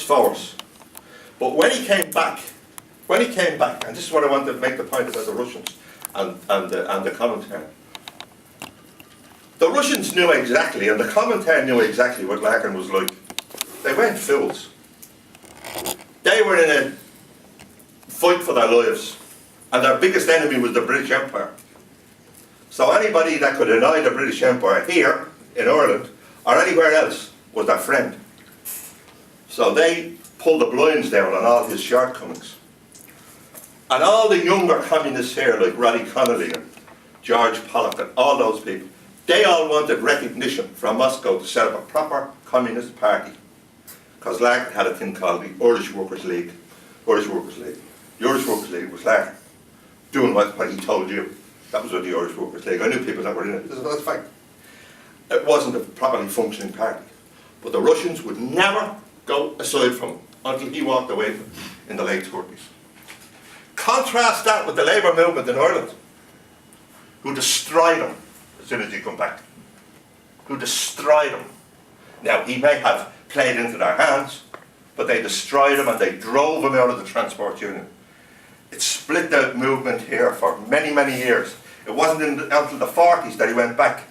force. But when he came back, and this is what I wanted to make the point about the Russians and the Comintern. The Russians knew exactly, and the Comintern knew exactly what Larkin was like. They weren't fools. They were in a fight for their lives, and their biggest enemy was the British Empire. So anybody that could deny the British Empire here in Ireland or anywhere else was their friend. So they pulled the blinds down on all his shortcomings. And all the younger communists here, like Roddy Connolly and George Pollock and all those people, they all wanted recognition from Moscow to set up a proper communist party. Because Larkin had a thing called the Irish Workers' League. The Irish Workers' League was Larkin doing what he told you. That was what the Irish Workers' League. I knew people that were in it. That's a fact. It wasn't a properly functioning party. But the Russians would never go aside from him until he walked away from it in the late 30s. Contrast that with the Labour movement in Ireland, who destroyed him as soon as he come back. Who destroyed him. Now, he may have played into their hands, but they destroyed him and they drove him out of the transport union. It split the movement here for many, many years. It wasn't until the 40s that he went back.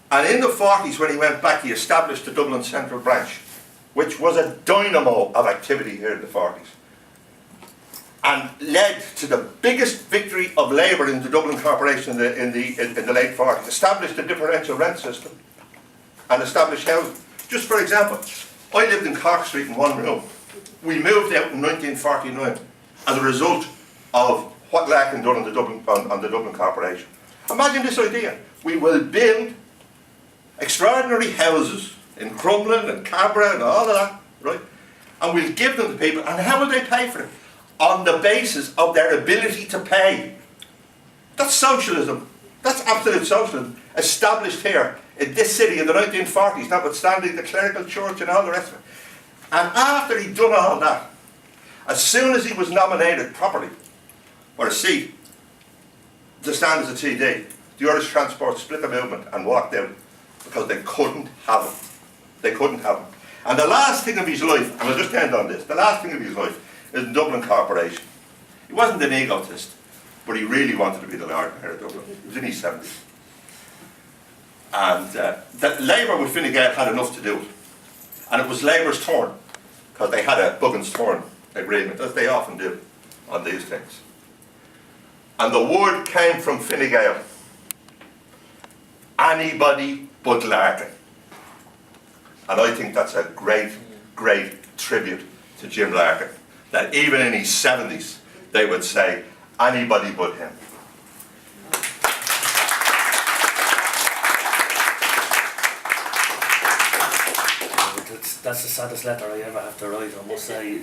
And in the 40s, when he went back, he established the Dublin Central Branch, which was a dynamo of activity here in the 40s. And led to the biggest victory of Labour in the Dublin Corporation in the late 40s. Established a differential rent system and established housing. Just for example, I lived in Cork Street in one room. We moved out in 1949 as a result of what Larkin done on the Dublin Corporation. Imagine this idea. We will build extraordinary houses in Crumlin and Cabra and all of that, right? And we'll give them to people, and how will they pay for it? On the basis of their ability to pay. That's socialism. That's absolute socialism. Established here in this city in the 1940s, notwithstanding the clerical church and all the rest of it. And after he'd done all that, as soon as he was nominated properly for a seat to stand as a TD, the Irish Transport split the movement and walked out because they couldn't have him. They couldn't have him. And the last thing of his life, and I'll just end on this, the last thing of his life is the Dublin Corporation. He wasn't an egotist, but he really wanted to be the Lord Mayor of Dublin. He was in his 70s. And that Labour with Fine Gael had enough to do it. And it was Labour's turn, because they had a Buggins turn agreement, as they often do on these things. And the word came from Fine Gael. Anybody but Larkin. And I think that's a great, great tribute to Jim Larkin. That even in his 70s, they would say, anybody but him. That's the saddest letter I ever have to write, I must say.